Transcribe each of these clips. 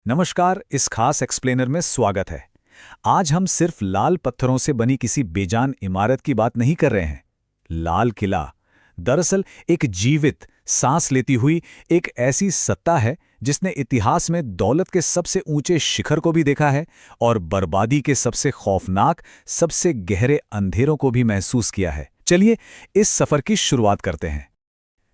नमस्कार, इस खास एक्सप्लेनर में स्वागत है। आज हम सिर्फ लाल पत्थरों से बनी किसी बेजान इमारत की बात नहीं कर रहे हैं। लाल किला दरअसल एक जीवित, सांस लेती हुई एक ऐसी सत्ता है जिसने इतिहास में दौलत के सबसे ऊंचे शिखर को भी देखा है और बर्बादी के सबसे खौफनाक, सबसे गहरे अंधेरों को भी महसूस किया है। चलिए इस सफर की शुरुआत करते हैं।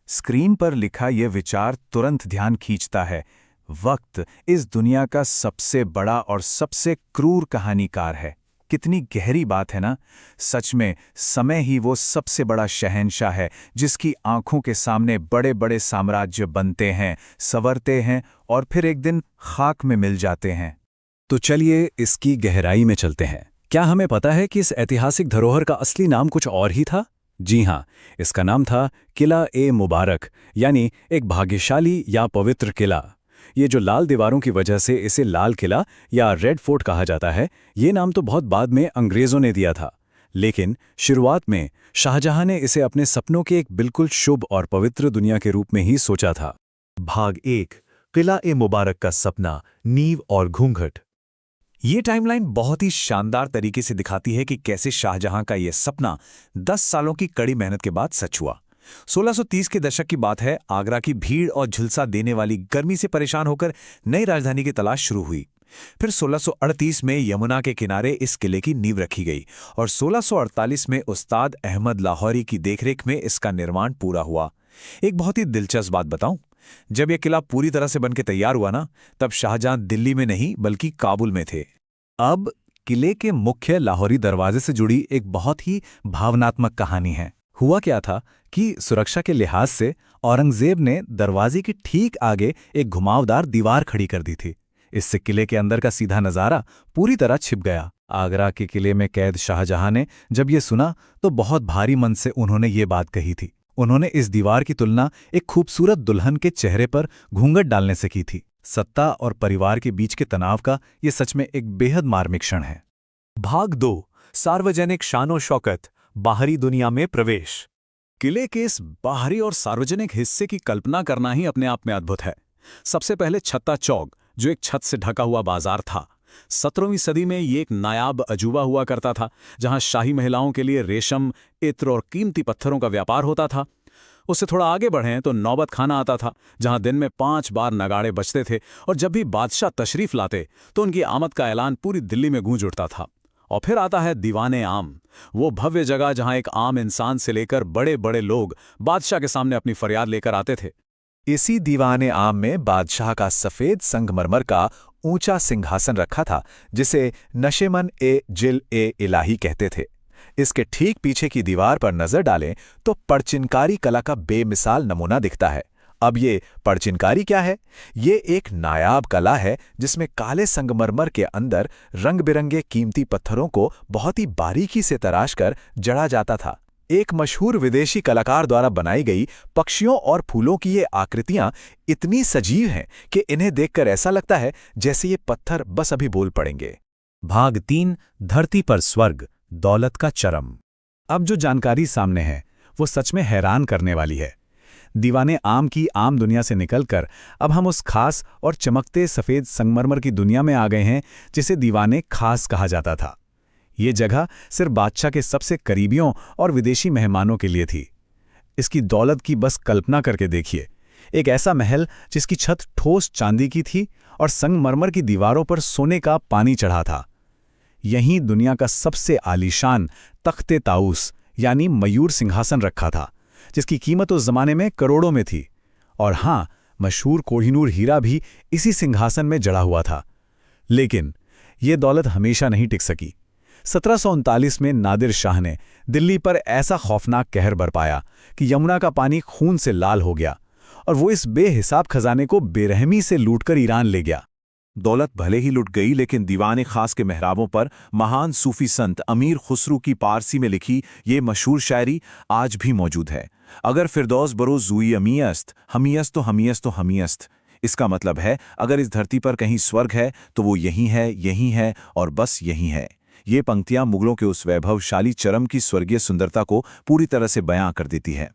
स्क्रीन पर लिखा यह विचार तुरंत ध्यान खींचता है। वक्त इस दुनिया का सबसे बड़ा और सबसे क्रूर कहानीकार है। कितनी गहरी बात है ना। सच में समय ही वो सबसे बड़ा शहंशाह है जिसकी आंखों के सामने बड़े बड़े साम्राज्य बनते हैं, संवरते हैं और फिर एक दिन खाक में मिल जाते हैं। तो चलिए इसकी गहराई में चलते हैं। क्या हमें पता है कि इस ऐतिहासिक धरोहर का असली नाम कुछ और ही था? जी हाँ, इसका नाम था किला ए मुबारक, यानी एक भाग्यशाली या पवित्र किला। ये जो लाल दीवारों की वजह से इसे लाल किला या रेड फोर्ट कहा जाता है, ये नाम तो बहुत बाद में अंग्रेजों ने दिया था। लेकिन शुरुआत में शाहजहां ने इसे अपने सपनों के एक बिल्कुल शुभ और पवित्र दुनिया के रूप में ही सोचा था। भाग 1, किला ए मुबारक का सपना, नींव और घूंघट। ये टाइमलाइन बहुत ही शानदार तरीके से दिखाती है कि कैसे शाहजहां का यह सपना 10 सालों की कड़ी मेहनत के बाद सच हुआ। 1630 के दशक की बात है। आगरा की भीड़ और झुलसा देने वाली गर्मी से परेशान होकर नई राजधानी की तलाश शुरू हुई। फिर 1638 में यमुना के किनारे इस किले की नींव रखी गई और 1648 में उस्ताद अहमद लाहौरी की देखरेख में इसका निर्माण पूरा हुआ। एक बहुत ही दिलचस्प बात बताऊं, जब यह किला पूरी तरह से बनकर तैयार हुआ ना, तब शाहजहां दिल्ली में नहीं बल्कि काबुल में थे। अब किले के मुख्य लाहौरी दरवाजे से जुड़ी एक बहुत ही भावनात्मक कहानी है। हुआ क्या था कि सुरक्षा के लिहाज से औरंगजेब ने दरवाजे के ठीक आगे एक घुमावदार दीवार खड़ी कर दी थी। इससे किले के अंदर का सीधा नज़ारा पूरी तरह छिप गया। आगरा के किले में कैद शाहजहां ने जब ये सुना तो बहुत भारी मन से उन्होंने ये बात कही थी। उन्होंने इस दीवार की तुलना एक खूबसूरत दुल्हन के चेहरे पर घूंघट डालने से की थी। सत्ता और परिवार के बीच के तनाव का ये सच में एक बेहद मार्मिक क्षण है। भाग 2, सार्वजनिक शानो शौकत, बाहरी दुनिया में प्रवेश। किले के इस बाहरी और सार्वजनिक हिस्से की कल्पना करना ही अपने आप में अद्भुत है। सबसे पहले छत्ता चौक, जो एक छत से ढका हुआ बाजार था। 17वीं सदी में ये एक नायाब अजूबा हुआ करता था, जहां शाही महिलाओं के लिए रेशम, इत्र और कीमती पत्थरों का व्यापार होता था। उससे थोड़ा आगे बढ़ें तो नौबत खाना आता था, जहां दिन में 5 बार नगाड़े बजते थे और जब भी बादशाह तशरीफ लाते तो उनकी आमद का ऐलान पूरी दिल्ली में गूंज उठता था। और फिर आता है दीवाने आम, वो भव्य जगह जहां एक आम इंसान से लेकर बड़े बड़े लोग बादशाह के सामने अपनी फरियाद लेकर आते थे। इसी दीवाने आम में बादशाह का सफेद संगमरमर का ऊंचा सिंहासन रखा था, जिसे नशेमन ए जिल ए इलाही कहते थे। इसके ठीक पीछे की दीवार पर नजर डालें तो पड़चिनकारी कला का बेमिसाल नमूना दिखता है। अब ये पड़चिनकारी क्या है? ये एक नायाब कला है जिसमें काले संगमरमर के अंदर रंग बिरंगे कीमती पत्थरों को बहुत ही बारीकी से तराशकर जड़ा जाता था। एक मशहूर विदेशी कलाकार द्वारा बनाई गई पक्षियों और फूलों की ये आकृतियां इतनी सजीव हैं कि इन्हें देखकर ऐसा लगता है जैसे ये पत्थर बस अभी बोल पड़ेंगे। भाग 3, धरती पर स्वर्ग, दौलत का चरम। अब जो जानकारी सामने है वो सच में हैरान करने वाली है। दीवाने आम की आम दुनिया से निकलकर अब हम उस खास और चमकते सफ़ेद संगमरमर की दुनिया में आ गए हैं जिसे दीवाने खास कहा जाता था। ये जगह सिर्फ बादशाह के सबसे करीबियों और विदेशी मेहमानों के लिए थी। इसकी दौलत की बस कल्पना करके देखिए। एक ऐसा महल जिसकी छत ठोस चांदी की थी और संगमरमर की दीवारों पर सोने का पानी चढ़ा था। यहीं दुनिया का सबसे आलीशान तख्ते ताऊस यानी मयूर सिंहासन रखा था, जिसकी कीमत उस जमाने में करोड़ों में थी। और हाँ, मशहूर कोहिनूर हीरा भी इसी सिंहासन में जड़ा हुआ था। लेकिन ये दौलत हमेशा नहीं टिक सकी। 1739 में नादिर शाह ने दिल्ली पर ऐसा खौफनाक कहर बरपाया कि यमुना का पानी खून से लाल हो गया और वो इस बेहिसाब खजाने को बेरहमी से लूटकर ईरान ले गया। दौलत भले ही लुट गई, लेकिन दीवाने खास के मेहराबों पर महान सूफी संत अमीर खुसरू की पारसी में लिखी ये मशहूर शायरी आज भी मौजूद है। अगर फिरदौस बरो ज़ुई अमीयस्त, हमीयस्त तो हमीयस्त तो हमीयस्त। इसका मतलब है अगर इस धरती पर कहीं स्वर्ग है तो वो यही है और बस यही है। ये पंक्तियां मुगलों के उस वैभवशाली चरम की स्वर्गीय सुंदरता को पूरी तरह से बयां कर देती है।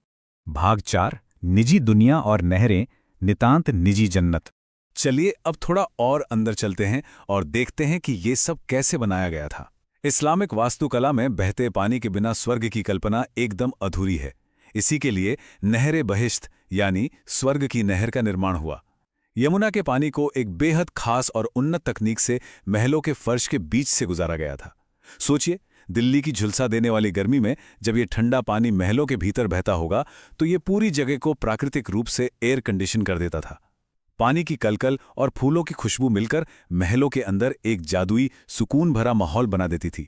भाग 4, निजी दुनिया और नहरें, नितांत निजी जन्नत। चलिए अब थोड़ा और अंदर चलते हैं और देखते हैं कि ये सब कैसे बनाया गया था। इस्लामिक वास्तुकला में बहते पानी के बिना स्वर्ग की कल्पना एकदम अधूरी है। इसी के लिए नहरे बहिश्त यानी स्वर्ग की नहर का निर्माण हुआ। यमुना के पानी को एक बेहद खास और उन्नत तकनीक से महलों के फर्श के बीच से गुजारा गया था। सोचिए, दिल्ली की झुलसा देने वाली गर्मी में जब ये ठंडा पानी महलों के भीतर बहता होगा तो ये पूरी जगह को प्राकृतिक रूप से एयर कंडीशन कर देता था। पानी की कलकल और फूलों की खुशबू मिलकर महलों के अंदर एक जादुई सुकून भरा माहौल बना देती थी।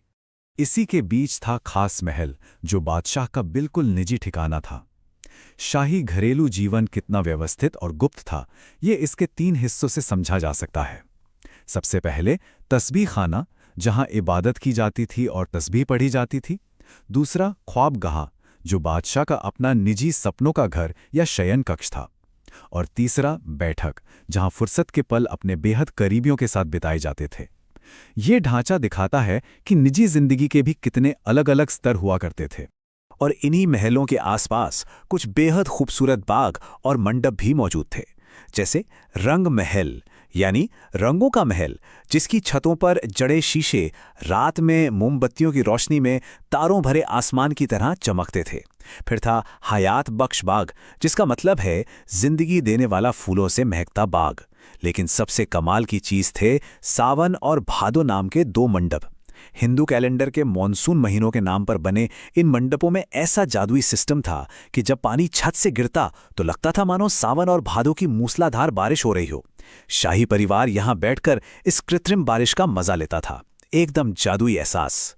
इसी के बीच था खास महल, जो बादशाह का बिल्कुल निजी ठिकाना था। शाही घरेलू जीवन कितना व्यवस्थित और गुप्त था, ये इसके 3 हिस्सों से समझा जा सकता है। सबसे पहले तस्बीह खाना, जहां इबादत की जाती थी और तस्बीह पढ़ी जाती थी। दूसरा ख्वाबगाह, जो बादशाह का अपना निजी सपनों का घर या शयन कक्ष था। और तीसरा बैठक, जहां फुर्सत के पल अपने बेहद करीबियों के साथ बिताए जाते थे। ये ढांचा दिखाता है कि निजी जिंदगी के भी कितने अलग अलग स्तर हुआ करते थे। और इन्हीं महलों के आसपास कुछ बेहद खूबसूरत बाग और मंडप भी मौजूद थे, जैसे रंग महल यानी रंगों का महल, जिसकी छतों पर जड़े शीशे रात में मोमबत्तियों की रोशनी में तारों भरे आसमान की तरह चमकते थे। फिर था हयात बख्श बाग, जिसका मतलब है जिंदगी देने वाला फूलों से महकता बाग। लेकिन सबसे कमाल की चीज थे सावन और भादो नाम के 2 मंडप। हिंदू कैलेंडर के मॉनसून महीनों के नाम पर बने इन मंडपों में ऐसा जादुई सिस्टम था कि जब पानी छत से गिरता तो लगता था मानो सावन और भादो की मूसलाधार बारिश हो रही हो। शाही परिवार यहां बैठकर इस कृत्रिम बारिश का मजा लेता था। एकदम जादुई एहसास।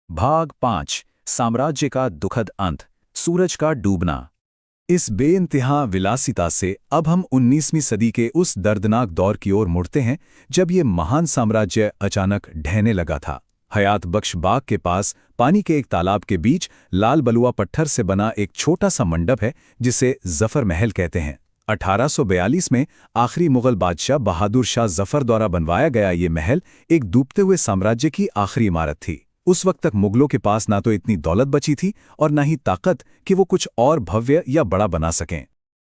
भाग 5, साम्राज्य का दुखद अंत, सूरज का डूबना। इस बेइंतहा विलासिता से अब हम 19वीं सदी के उस दर्दनाक दौर की ओर मुड़ते हैं जब ये महान साम्राज्य अचानक ढहने लगा था। हयात बख्श बाग के पास पानी के एक तालाब के बीच लाल बलुआ पत्थर से बना एक छोटा सा मंडप है, जिसे जफर महल कहते हैं। 1842 में आखिरी मुगल बादशाह बहादुर शाह जफर द्वारा बनवाया गया ये महल एक डूबते हुए साम्राज्य की आखिरी इमारत थी। उस वक्त तक मुगलों के पास ना तो इतनी दौलत बची थी और ना ही ताकत कि वो कुछ और भव्य या बड़ा बना सकें।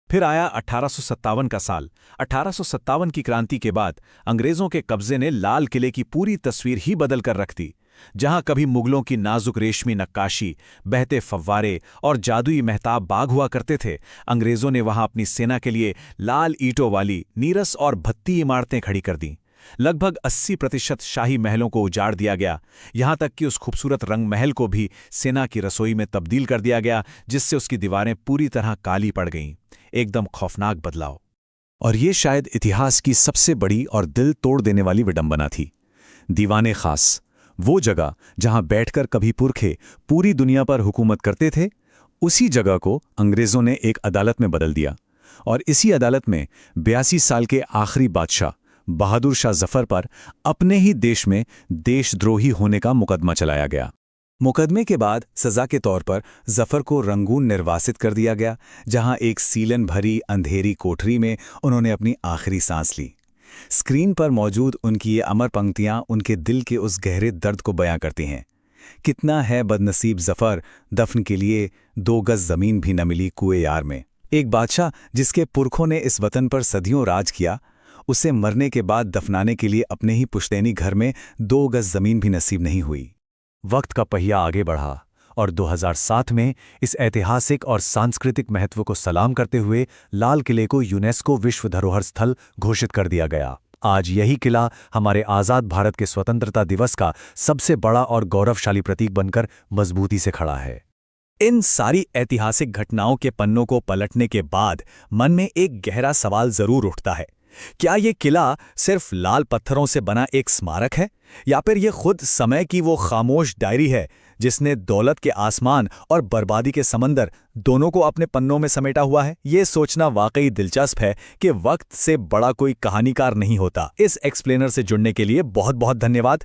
फिर आया 1857 का साल। 1857 की क्रांति के बाद अंग्रेजों के कब्जे ने लाल किले की पूरी तस्वीर ही बदल कर रख दी। जहां कभी मुगलों की नाजुक रेशमी नक्काशी, बहते फव्वारे और जादुई महताब बाग हुआ करते थे, अंग्रेजों ने वहां अपनी सेना के लिए लाल ईंटों वाली नीरस और भत्ती इमारतें खड़ी कर दी। लगभग 80% शाही महलों को उजाड़ दिया गया। यहां तक कि उस खूबसूरत रंग महल को भी सेना की रसोई में तब्दील कर दिया गया, जिससे उसकी दीवारें पूरी तरह काली पड़ गईं। एकदम खौफनाक बदलाव। और ये शायद इतिहास की सबसे बड़ी और दिल तोड़ देने वाली विडंबना थी। दीवाने खास, वो जगह जहां बैठकर कभी पुरखे पूरी दुनिया पर हुकूमत करते थे, उसी जगह को अंग्रेजों ने एक अदालत में बदल दिया। और इसी अदालत में 82 साल के आखिरी बादशाह बहादुर शाह जफर पर अपने ही देश में देशद्रोही होने का मुकदमा चलाया गया। मुकदमे के बाद सजा के तौर पर जफर को रंगून निर्वासित कर दिया गया, जहां एक सीलन भरी अंधेरी कोठरी में उन्होंने अपनी आखिरी सांस ली। स्क्रीन पर मौजूद उनकी ये अमर पंक्तियां उनके दिल के उस गहरे दर्द को बयां करती हैं। कितना है बदनसीब जफर, दफन के लिए 2 गज जमीन भी न मिली कुएं यार में। एक बादशाह जिसके पुरखों ने इस वतन पर सदियों राज किया, उसे मरने के बाद दफनाने के लिए अपने ही पुश्तैनी घर में 2 गज जमीन भी नसीब नहीं हुई। वक्त का पहिया आगे बढ़ा और 2007 में इस ऐतिहासिक और सांस्कृतिक महत्व को सलाम करते हुए लाल किले को यूनेस्को विश्व धरोहर स्थल घोषित कर दिया गया। आज यही किला हमारे आज़ाद भारत के स्वतंत्रता दिवस का सबसे बड़ा और गौरवशाली प्रतीक बनकर मजबूती से खड़ा है। इन सारी ऐतिहासिक घटनाओं के पन्नों को पलटने के बाद मन में एक गहरा सवाल जरूर उठता है। क्या ये किला सिर्फ लाल पत्थरों से बना एक स्मारक है, या फिर ये खुद समय की वो खामोश डायरी है जिसने दौलत के आसमान और बर्बादी के समंदर दोनों को अपने पन्नों में समेटा हुआ है? ये सोचना वाकई दिलचस्प है कि वक्त से बड़ा कोई कहानीकार नहीं होता। इस एक्सप्लेनर से जुड़ने के लिए बहुत बहुत धन्यवाद।